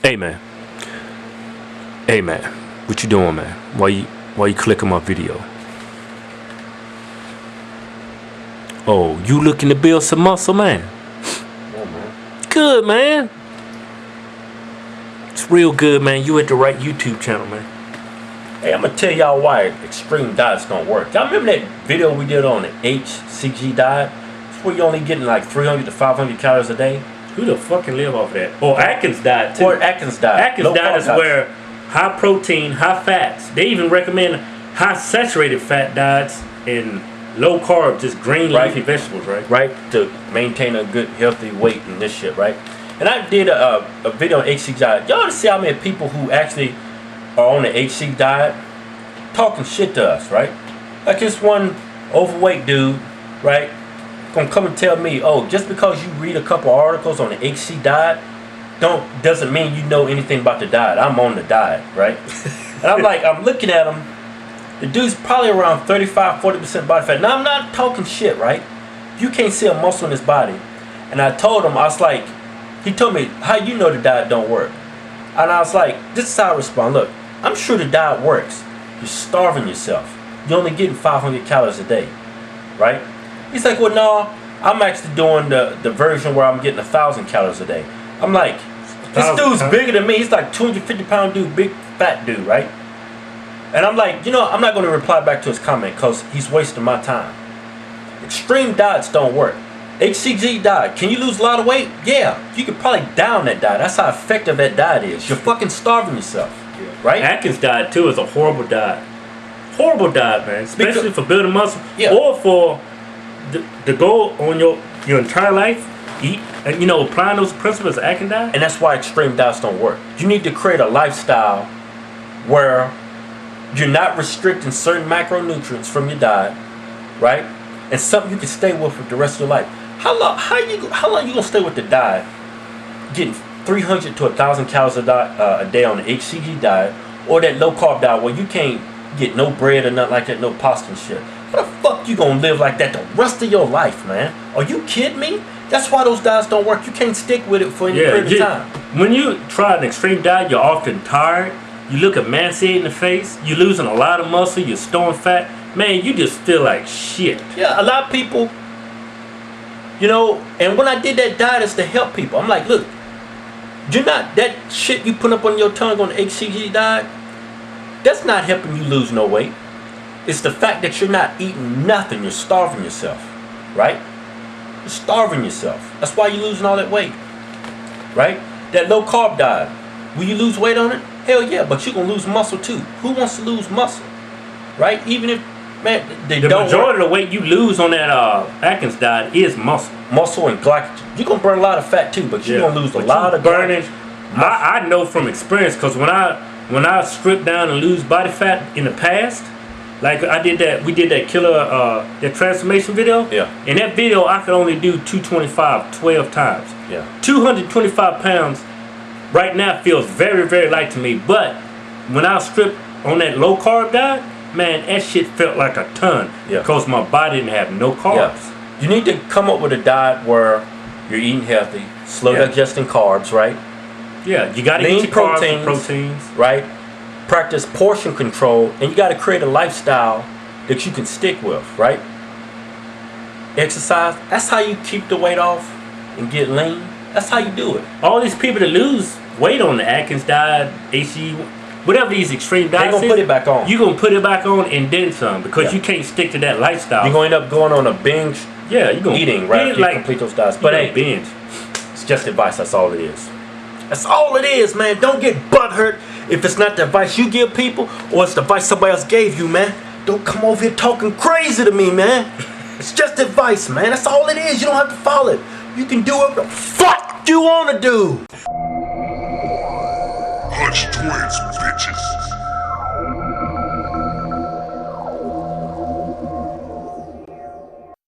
Hey man. Hey man. What you doing, man? Why you clicking my video? Oh, you looking to build some muscle, man? Yeah, man. Good, man. It's real good, man. You at the right YouTube channel, man. Hey, I'm gonna tell y'all why extreme diets don't work. Y'all remember that video we did on the HCG diet? It's where you're only getting like 300 to 500 calories a day. Who the fucking live off of that? Or Atkins diet too. Or Atkins diet. Atkins diet is where high protein, high fats. They even recommend high saturated fat diets and low carb, just green leafy vegetables, right? Right, to maintain a good healthy weight and this shit, right? And I did a video on HCG diet. Y'all to see how many people who actually are on the HCG diet talking shit to us, right? Like this one overweight dude, right? Gonna come and tell me, oh, just because you read a couple articles on the HCG diet doesn't mean you know anything about the diet. I'm on the diet, right? And I'm like, I'm looking at him. The dude's probably around 35-40% body fat. Now I'm not talking shit, right? You can't see a muscle in his body. And I told him, I was like, he told me, how you know the diet don't work? And I was like, this is how I respond. Look, I'm sure the diet works. You're starving yourself. You're only getting 500 calories a day, right? He's like, well, no, I'm actually doing the version where I'm getting 1,000 calories a day. I'm like, this dude's bigger than me. He's like 250-pound dude, big fat dude, right? And I'm like, you know, I'm not going to reply back to his comment because he's wasting my time. Extreme diets don't work. HCG diet, can you lose a lot of weight? Yeah, you could probably down that diet. That's how effective that diet is. You're fucking starving yourself, right? Atkins diet too is a horrible diet. Horrible diet, man. Especially for building muscle, or for the goal on your entire life. Eat, and you know, applying those principles of Atkins diet. And that's why extreme diets don't work. You need to create a lifestyle where you're not restricting certain macronutrients from your diet, right? And something you can stay with for the rest of your life. How long you gonna stay with the diet, getting 300 to 1,000 calories a day on the HCG diet, or that low carb diet where you can't get no bread or nothing like that, no pasta and shit? How the fuck you gonna live like that the rest of your life, man? Are you kidding me? That's why those diets don't work. You can't stick with it for any period of time. When you try an extreme diet, you're often tired. You look emaciated in the face. You're losing a lot of muscle. You're storing fat. Man, you just feel like shit. Yeah, a lot of people, you know, and when I did that diet, it's to help people. I'm like, look, you're not, that shit you put up on your tongue on the HCG diet, that's not helping you lose no weight. It's the fact that you're not eating nothing. You're starving yourself, right? You're starving yourself. That's why you're losing all that weight, right? That low carb diet, will you lose weight on it? Hell yeah, but you're going to lose muscle too. Who wants to lose muscle, right? Even if, man, the majority of the weight you lose on that Atkins diet is muscle. Muscle and glycogen. You're going to burn a lot of fat too, but you're going to lose a lot of burning. I know from experience, because when I strip down and lose body fat in the past, like I did that, we did that killer, that transformation video. Yeah. In that video, I could only do 225 12 times. Yeah. 225 pounds right now feels very, very light to me. But when I stripped on that low carb diet, man, that shit felt like a ton. Yeah. Because my body didn't have no carbs. Yeah. You need to come up with a diet where you're eating healthy, slow digesting carbs, right? Yeah, you gotta lean eat your proteins, right? Practice portion control, and you got to create a lifestyle that you can stick with, right? Exercise, that's how you keep the weight off and get lean. That's how you do it. All these people that lose weight on the Atkins diet, HCG, whatever these extreme diets, they're gonna put it back on. You're gonna put it back on and then some, because you can't stick to that lifestyle. You're gonna end up going on a binge. Yeah, you're gonna eating right after you complete those diets. But hey, binge. It's just advice. That's all it is. That's all it is, man. Don't get butthurt if it's not the advice you give people or it's the advice somebody else gave you, man. Don't come over here talking crazy to me, man. It's just advice, man. That's all it is. You don't have to follow it. You can do what the fuck you want to do. Hodgetwins, bitches.